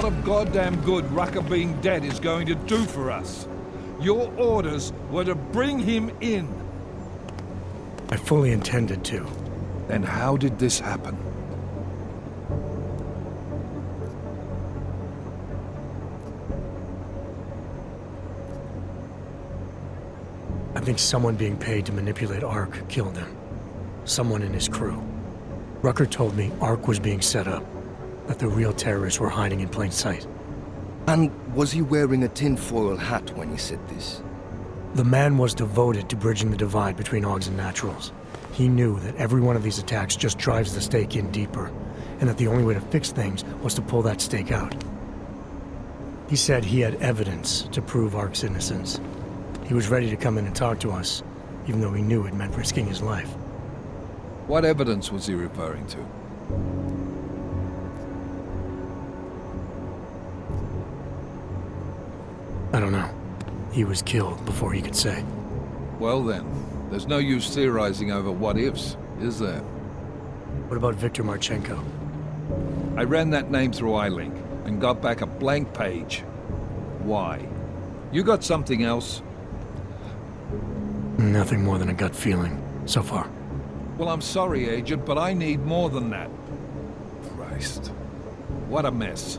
lot of goddamn good Rucker being dead is going to do for us. Your orders were to bring him in. I fully intended to. Then how did this happen? I think someone being paid to manipulate Aug killed him. Someone in his crew. Rucker told me Aug was being set up, that the real terrorists were hiding in plain sight. And was he wearing a tinfoil hat when he said this? The man was devoted to bridging the divide between Augs and naturals. He knew that every one of these attacks just drives the stake in deeper, and that the only way to fix things was to pull that stake out. He said he had evidence to prove Aug's innocence. He was ready to come in and talk to us, even though he knew it meant risking his life. What evidence was he referring to? I don't know. He was killed before he could say. Well then, there's no use theorizing over what-ifs, is there? What about Viktor Marchenko? I ran that name through iLink and got back a blank page. Why? You got something else? Nothing more than a gut feeling, so far. Well, I'm sorry, Agent, but I need more than that. Christ. What a mess.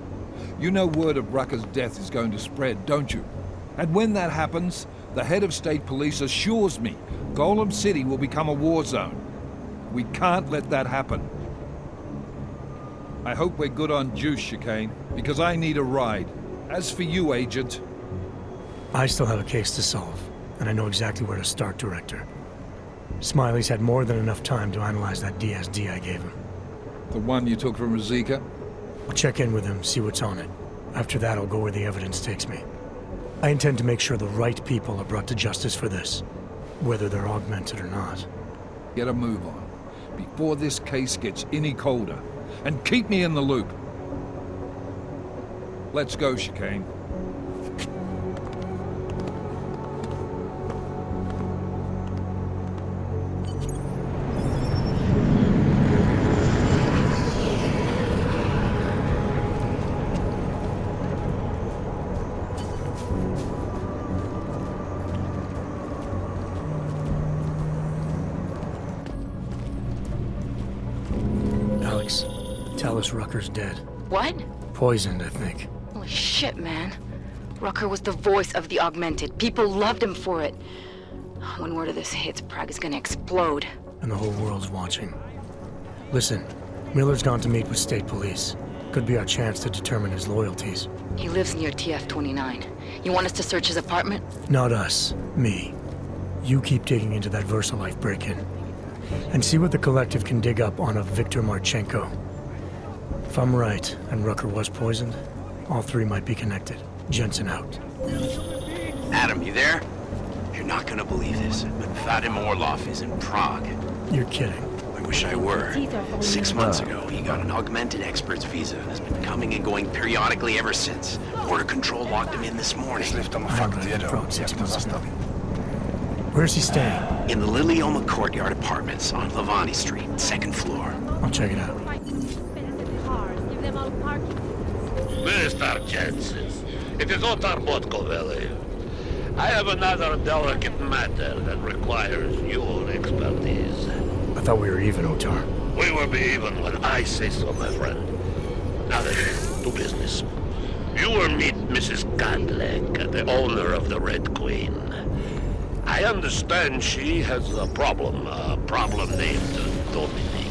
You know word of Rucker's death is going to spread, don't you? And when that happens, the head of state police assures me Golem City will become a war zone. We can't let that happen. I hope we're good on juice, Chicane, because I need a ride. As for you, Agent... I still have a case to solve, and I know exactly where to start, Director. Smiley's had more than enough time to analyze that DSD I gave him. The one you took from Ruzika? I'll check in with him, see what's on it. After that, I'll go where the evidence takes me. I intend to make sure the right people are brought to justice for this, whether they're augmented or not. Get a move on, before this case gets any colder. And keep me in the loop. Let's go, Chicane. Alex, tell us Rucker's dead. What? Poisoned, I think. Holy shit, man. Rucker was the voice of the augmented. People loved him for it. When word of this hits, Prague is gonna explode. And the whole world's watching. Listen, Miller's gone to meet with state police. Could be our chance to determine his loyalties. He lives near TF-29. You want us to search his apartment? Not us. Me. You keep digging into that VersaLife break-in. And see what the Collective can dig up on a Viktor Marchenko. If I'm right, and Rucker was poisoned, all three might be connected. Jensen out. Adam, you there? You're not gonna believe this, but Vadim Orlov is in Prague. You're kidding. I wish I were. 6 months ago, he got an augmented expert's visa and has been coming and going periodically ever since. Border Control locked him in this morning. Prague 6 months ago. Where's he staying? In the Lilioma Courtyard Apartments on Lavani Street, 2nd floor. I'll check it out. Mr. Jensen, it is Otar Botkoveli. I have another delicate matter that requires your expertise. I thought we were even, Otar. We will be even when I say so, my friend. Now then, to business. You will meet Mrs. Kadlek, the owner of the Red Queen. I understand she has a problem named Dominic.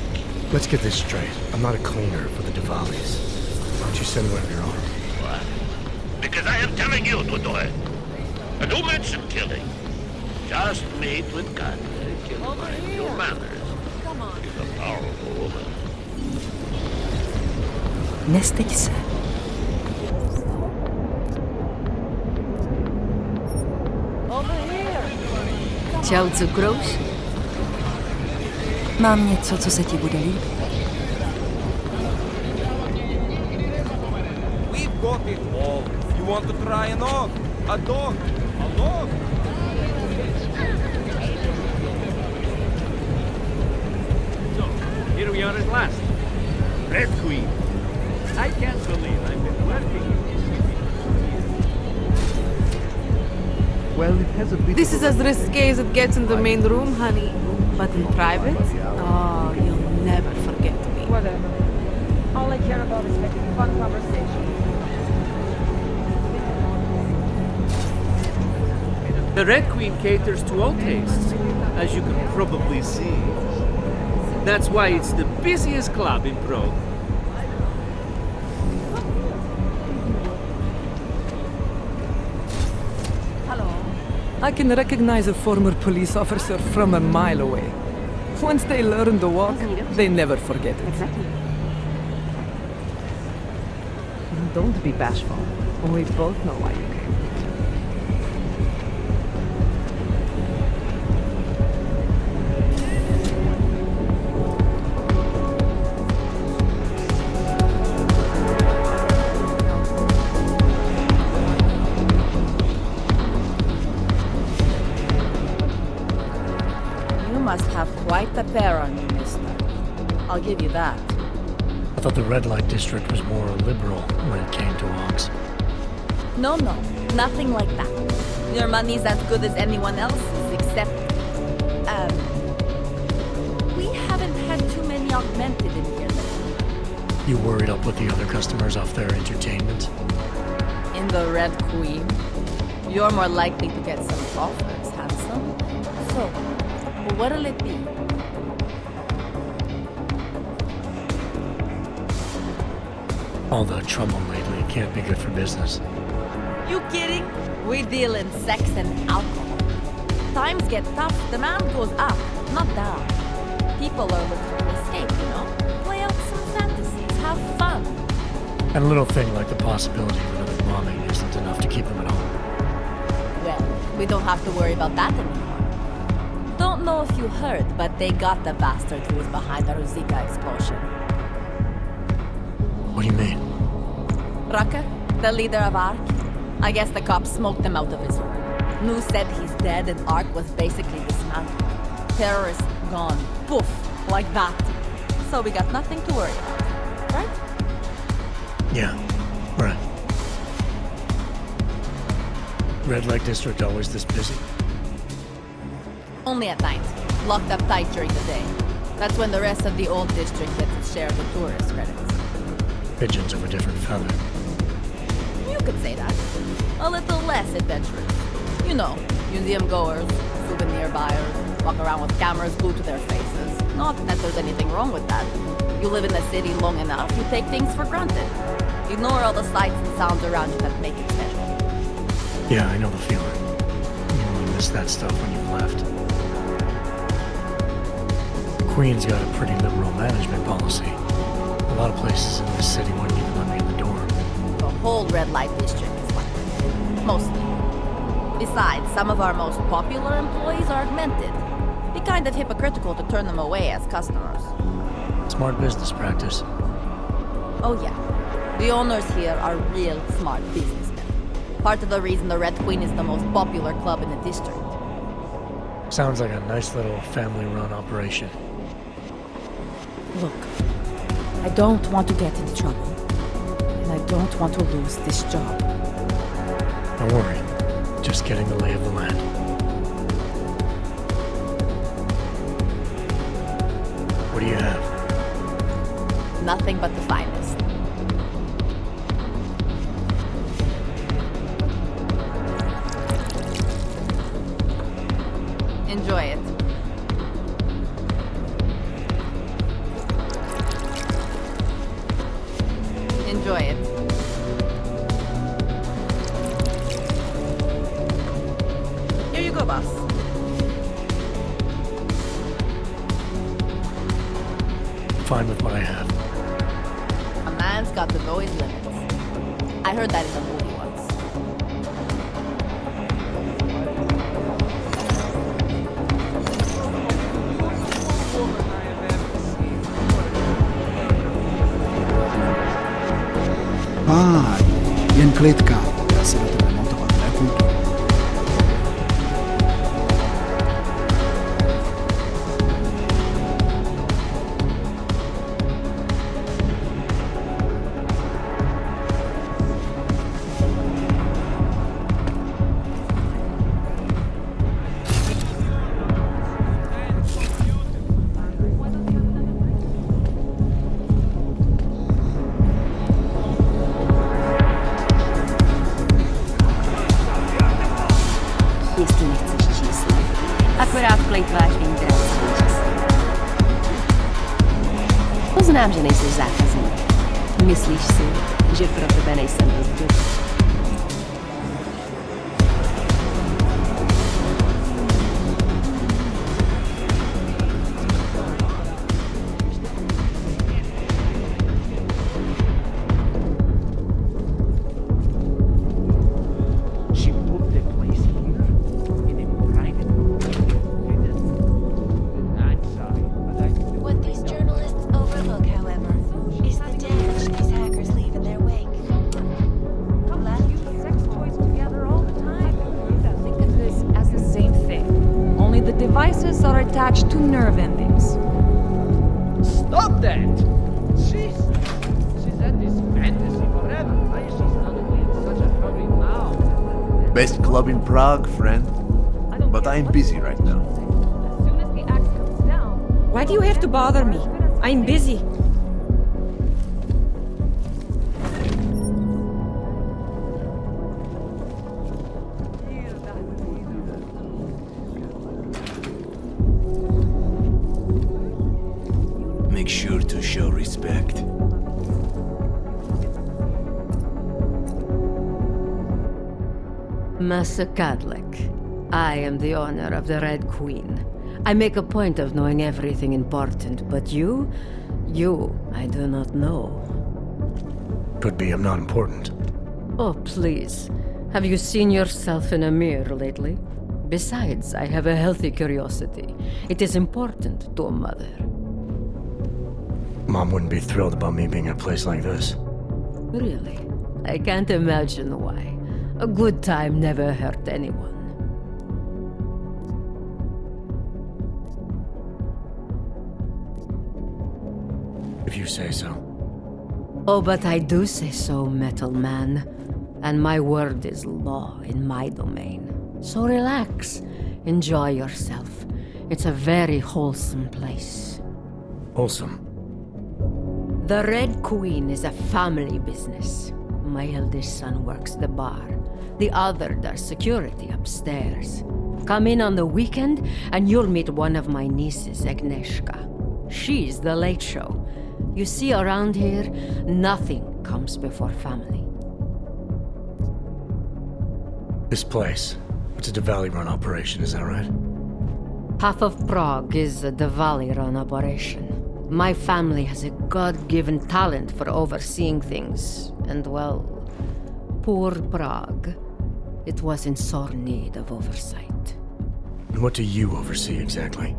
Let's get this straight. I'm not a cleaner for the Diwalis. Why don't you send one of your own? Why? Because I am telling you to do it. And who mentioned killing? Just meet with Kadlek and mind your manners. Come on. She's a powerful woman. Nesteď se. Čau, cukrouš. Mám něco, co se ti bude líbit. We've got it all. You want to try an aug? A dog? A dog? So, here we are at last. Red Queen. I can't believe I've been working This is as risque as it gets in the main room, honey. But in private, oh, you'll never forget me. Whatever. All I care about is making fun conversation. The Red Queen caters to all tastes, as you can probably see. That's why it's the busiest club in Prague. I can recognize a former police officer from a mile away. Once they learn the walk, they never forget it. Exactly. Don't be bashful. We both know why you came. Quite a pair on you, mister. I'll give you that. I thought the red light district was more liberal when it came to Augs. No, nothing like that. Your money's as good as anyone else's, except... we haven't had too many augmented in here lately. You worried I'll put the other customers off their entertainment? In the Red Queen, you're more likely to get some offers, handsome. So, what'll it be? All the trouble lately can't be good for business. You kidding? We deal in sex and alcohol. Times get tough, demand goes up, not down. People are looking to escape, you know? Play out some fantasies, have fun. And a little thing like the possibility of another bombing isn't enough to keep them at home. Well, we don't have to worry about that anymore. Don't know if you heard, but they got the bastard who was behind the Ruzika explosion. What do you mean? Rucker, the leader of ARC. I guess the cops smoked him out of his room. News said he's dead and ARC was basically dismantled. Terrorists gone. Poof. Like that. So we got nothing to worry about. Right? Yeah, right. Red Light District always this busy? Only at night. Locked up tight during the day. That's when the rest of the old district gets its share of the tourist credits. Pigeons of a different feather. You could say that. A little less adventurous. You know, museum goers, souvenir buyers, walk around with cameras glued to their faces. Not that there's anything wrong with that. You live in the city long enough, you take things for granted. Ignore all the sights and sounds around you that make it special. Yeah, I know the feeling. You only miss that stuff when you've left. Queen's got a pretty liberal management policy. A lot of places in this city wouldn't even let me in the door. The whole red light district is like that. Mostly. Besides, some of our most popular employees are augmented. Be kind of hypocritical to turn them away as customers. Smart business practice. Oh yeah. The owners here are real smart businessmen. Part of the reason the Red Queen is the most popular club in the district. Sounds like a nice little family-run operation. Look, I don't want to get in trouble. And I don't want to lose this job. Don't worry. Just getting the lay of the land. What do you have? Nothing but the finest. Enjoy it. Enjoy it. Here you go, boss. Fine with what I have. A man's got to know his limits. I heard that in a movie once. Jen klitka. Já se do tebe montovat nepůjdu. Akurat plejtvář Poznám, že nejsi zákazník. Myslíš si, že pro tebe nejsem dost dobrý? Devices are attached to nerve endings. Stop that! She's had this fantasy forever. Why is she suddenly in such a hurry now? Best club in Prague, friend. But I'm busy right now. As soon as the axe comes down... Why do you have to bother me? I'm busy. Make sure to show respect. Masa Kadlek. I am the owner of the Red Queen. I make a point of knowing everything important, but you, I do not know. Could be I'm not important. Oh, please. Have you seen yourself in a mirror lately? Besides, I have a healthy curiosity. It is important to a mother. Mom wouldn't be thrilled about me being in a place like this. Really? I can't imagine why. A good time never hurt anyone. If you say so. Oh, but I do say so, Metal Man. And my word is law in my domain. So relax. Enjoy yourself. It's a very wholesome place. Wholesome? The Red Queen is a family business. My eldest son works the bar. The other does security upstairs. Come in on the weekend and you'll meet one of my nieces, Agnieszka. She's the late show. You see, around here, nothing comes before family. This place, it's a Diwali-run operation, is that right? Half of Prague is a Diwali-run operation. My family has a God-given talent for overseeing things, and well, poor Prague. It was in sore need of oversight. And what do you oversee exactly?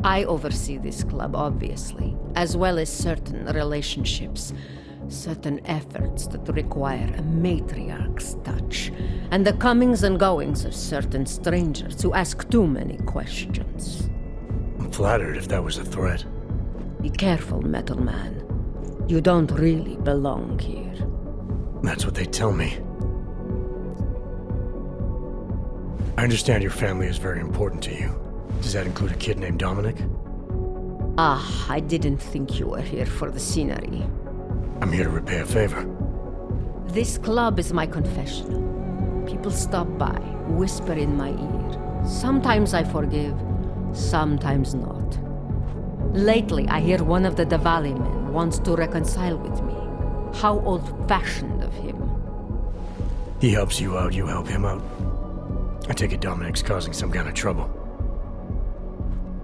I oversee this club, obviously, as well as certain relationships, certain efforts that require a matriarch's touch, and the comings and goings of certain strangers who ask too many questions. I'm flattered if that was a threat. Be careful, Metal Man. You don't really belong here. That's what they tell me. I understand your family is very important to you. Does that include a kid named Dominic? Ah, I didn't think you were here for the scenery. I'm here to repay a favor. This club is my confessional. People stop by, whisper in my ear. Sometimes I forgive, sometimes not. Lately, I hear one of the Diwali men wants to reconcile with me. How old-fashioned of him. He helps you out, you help him out. I take it Dominic's causing some kind of trouble.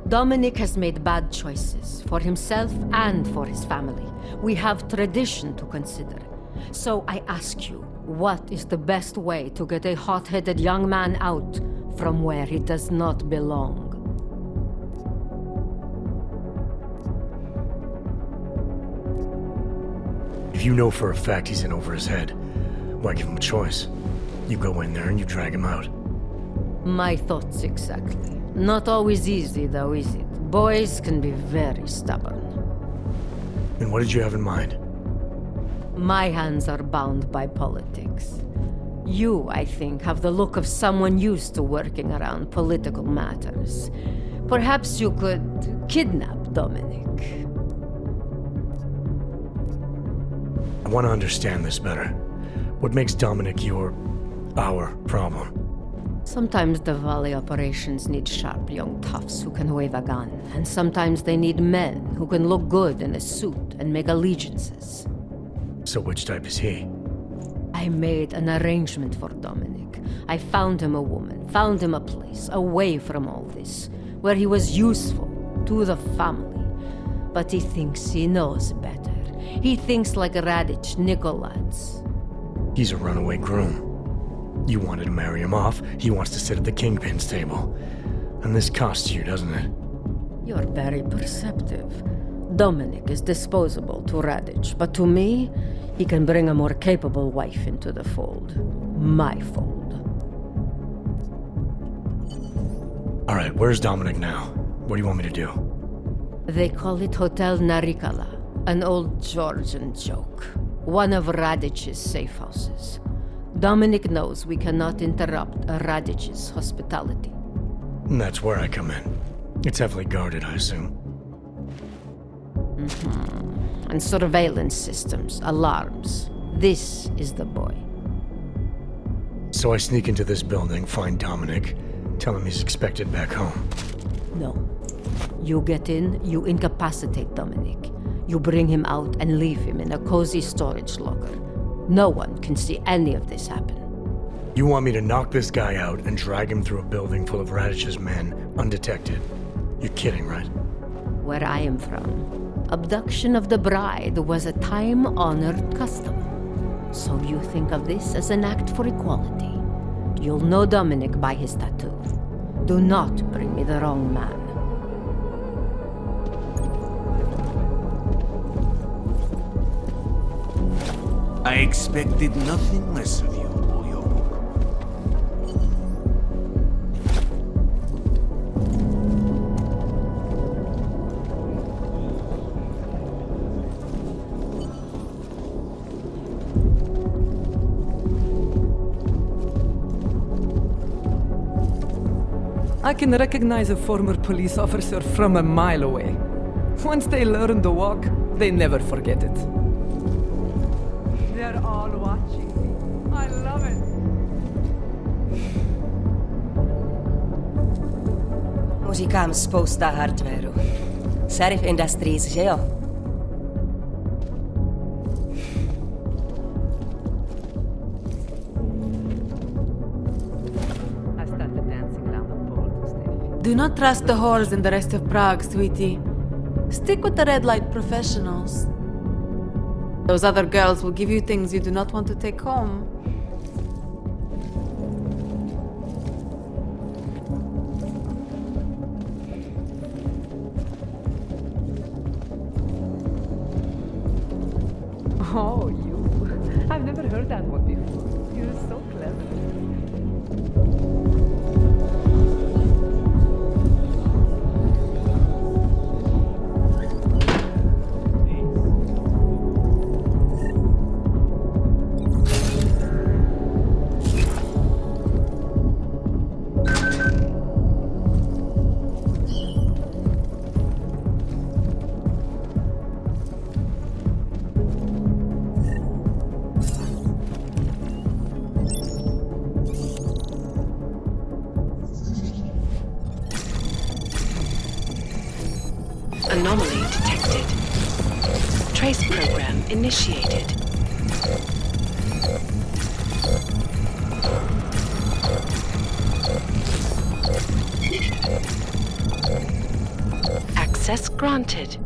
Dominic has made bad choices, for himself and for his family. We have tradition to consider. So I ask you, what is the best way to get a hot-headed young man out from where he does not belong? If you know for a fact he's in over his head, why give him a choice? You go in there and you drag him out. My thoughts exactly. Not always easy, though, is it? Boys can be very stubborn. And what did you have in mind? My hands are bound by politics. You, I think, have the look of someone used to working around political matters. Perhaps you could kidnap Dominic. I want to understand this better. What makes Dominic our problem? Sometimes the Valley operations need sharp young toughs who can wave a gun, and sometimes they need men who can look good in a suit and make allegiances. So which type is he? I made an arrangement for Dominic. I found him a woman, found him a place, away from all this, where he was useful to the family. But he thinks he knows better. He thinks like Radich Nikolats. He's a runaway groom. You wanted to marry him off, he wants to sit at the kingpin's table. And this costs you, doesn't it? You're very perceptive. Dominic is disposable to Radich, but to me, he can bring a more capable wife into the fold. My fold. Alright, where's Dominic now? What do you want me to do? They call it Hotel Narikala, an old Georgian joke. One of Radich's safe houses. Dominic knows we cannot interrupt Radich's hospitality. And that's where I come in. It's heavily guarded, I assume. And surveillance systems, alarms. This is the boy. So I sneak into this building, find Dominic, tell him he's expected back home. No. You get in, you incapacitate Dominic. You bring him out and leave him in a cozy storage locker. No one can see any of this happen. You want me to knock this guy out and drag him through a building full of Radich's men, undetected? You're kidding, right? Where I am from, abduction of the bride was a time-honored custom. So you think of this as an act for equality. You'll know Dominic by his tattoo. Do not bring me the wrong man. I expected nothing less of you, Boyo. I can recognize a former police officer from a mile away. Once they learn to walk, they never forget it. They're all watching me. I love it. Muzikám spousta hardwareu. Serif Industries, že jo? Do not trust the whores in the rest of Prague, sweetie. Stick with the red light professionals. Those other girls will give you things you do not want to take home. Oh, you. I've never heard that one before. You're so clever. Anomaly detected. Trace program initiated. Access granted.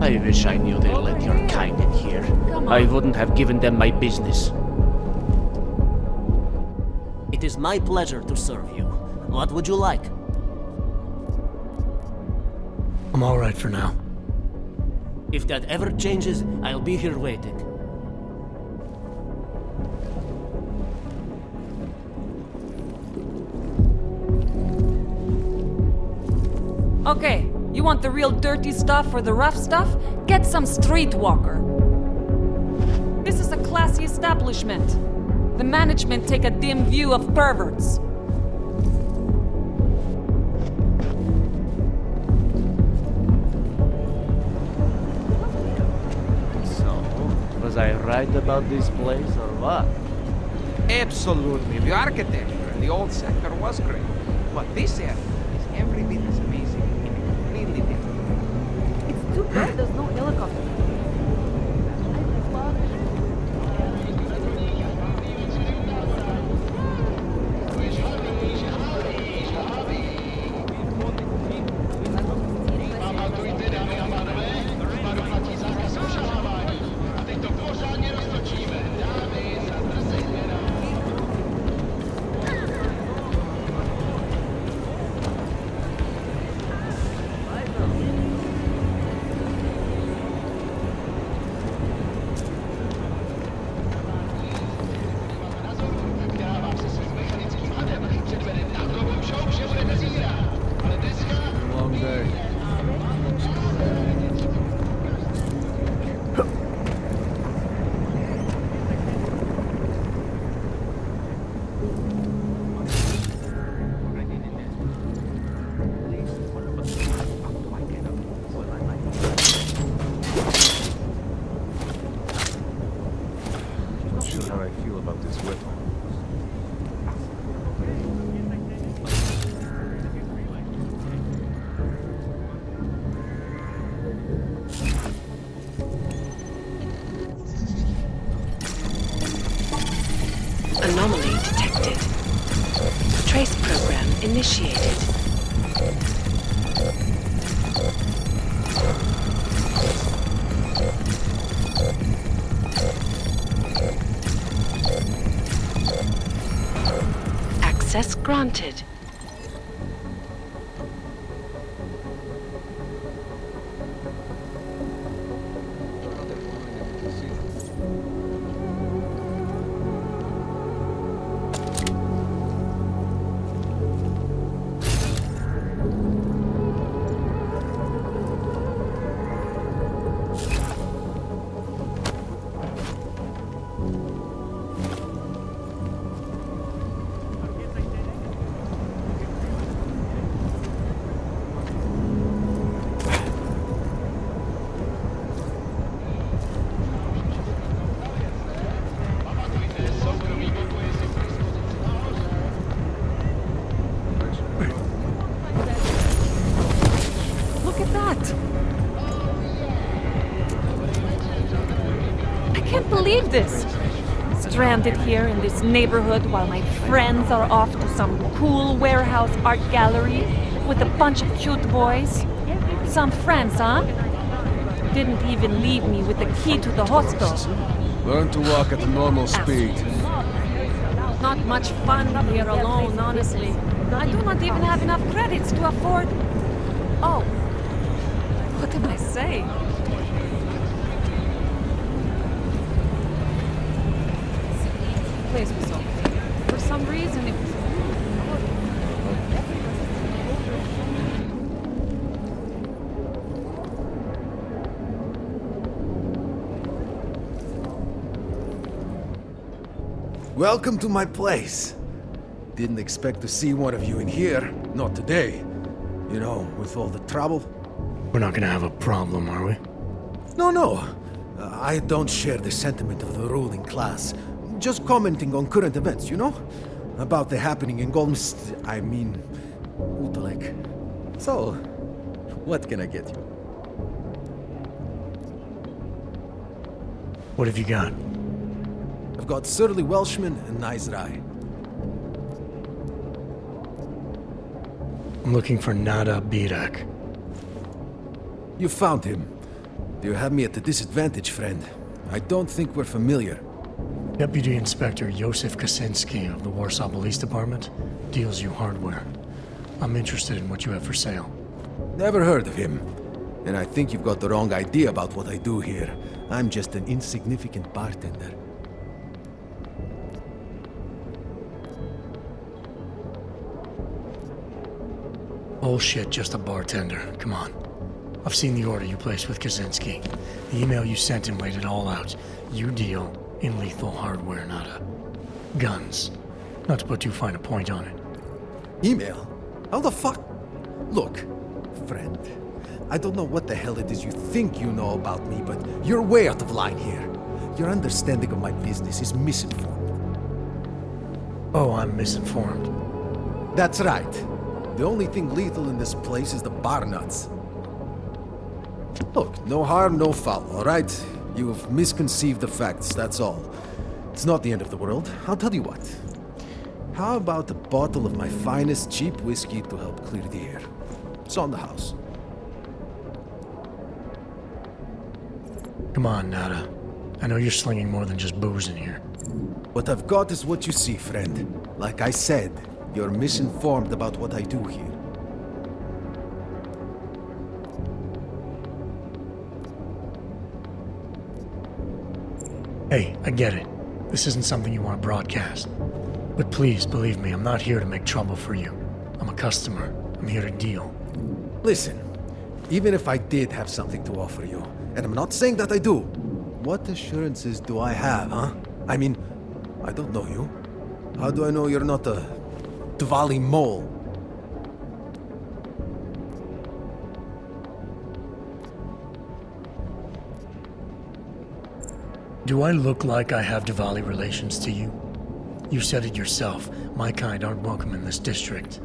I wish I knew they let your kind in here. I wouldn't have given them my business. It is my pleasure to serve you. What would you like? I'm all right for now. If that ever changes, I'll be here waiting. Okay, you want the real dirty stuff or the rough stuff? Get some streetwalker. This is a classy establishment. The management take a dim view of perverts. So, was I right about this place or what? Absolutely. The architecture in the old sector was great. But this area is every bit as amazing and completely different. It's too bad there's no helicopter. Anomaly detected. Trace program initiated. Access granted. Believe this. Stranded here in this neighborhood while my friends are off to some cool warehouse art gallery with a bunch of cute boys. Some friends, huh? Didn't even leave me with the key to the hostel. Learn to walk at a normal speed. Not much fun here alone, honestly. I do not even have enough credits to afford... Oh. What did I say? Place was open. For some reason, it was... Welcome to my place. Didn't expect to see one of you in here. Not today. You know, with all the trouble. We're not gonna have a problem, are we? No. I don't share the sentiment of the ruling class. Just commenting on current events, you know? About the happening in I mean... Utalek. So, what can I get you? What have you got? I've got Surly Welshman and Nice Rye. I'm looking for Nada Birak. You found him. You have me at a disadvantage, friend. I don't think we're familiar. Deputy Inspector Josef Kaczynski of the Warsaw Police Department deals you hardware. I'm interested in what you have for sale. Never heard of him. And I think you've got the wrong idea about what I do here. I'm just an insignificant bartender. Bullshit, just a bartender. Come on. I've seen the order you placed with Kaczynski. The email you sent him laid it all out. You deal in lethal hardware, not guns. Not to put too fine a point on it. Email? How the fuck? Look, friend, I don't know what the hell it is you think you know about me, but you're way out of line here. Your understanding of my business is misinformed. Oh, I'm misinformed. That's right. The only thing lethal in this place is the bar nuts. Look, no harm, no foul, all right? You've misconceived the facts, that's all. It's not the end of the world. I'll tell you what. How about a bottle of my finest cheap whiskey to help clear the air? It's on the house. Come on, Nada. I know you're slinging more than just booze in here. What I've got is what you see, friend. Like I said, you're misinformed about what I do here. Hey, I get it. This isn't something you want to broadcast. But please, believe me, I'm not here to make trouble for you. I'm a customer. I'm here to deal. Listen, even if I did have something to offer you, and I'm not saying that I do, what assurances do I have, huh? I mean, I don't know you. How do I know you're not a Dvali mole? Do I look like I have Diwali relations to you? You said it yourself. My kind aren't welcome in this district.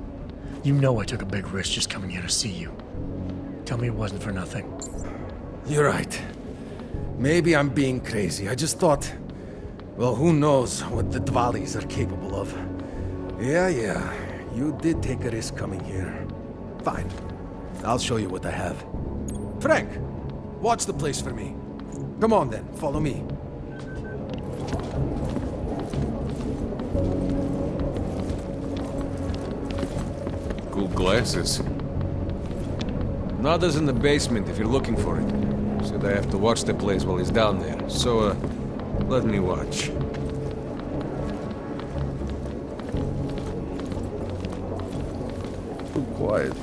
You know I took a big risk just coming here to see you. Tell me it wasn't for nothing. You're right. Maybe I'm being crazy. I just thought... Well, who knows what the Dvalis are capable of. Yeah, you did take a risk coming here. Fine. I'll show you what I have. Frank, watch the place for me. Come on then, follow me. Cool glasses. Nada's in the basement if you're looking for it. Said I have to watch the place while he's down there. So, let me watch. Too quiet.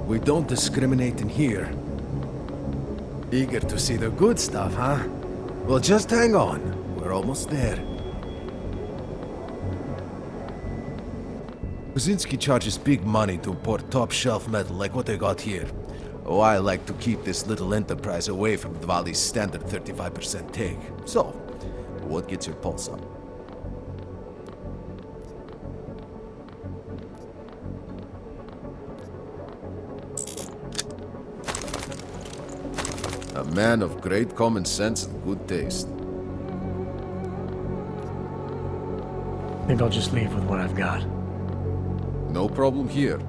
We don't discriminate in here. Eager to see the good stuff, huh? Well, just hang on. We're almost there. Kaczynski charges big money to import top-shelf metal like what they got here. Oh, I like to keep this little enterprise away from Dvali's standard 35% take. So, what gets your pulse up? A man of great common sense and good taste. Think I'll just leave with what I've got. No problem here.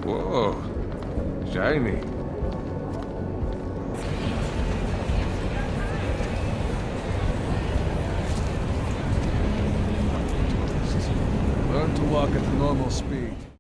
Whoa, shiny. Learn to walk at normal speed.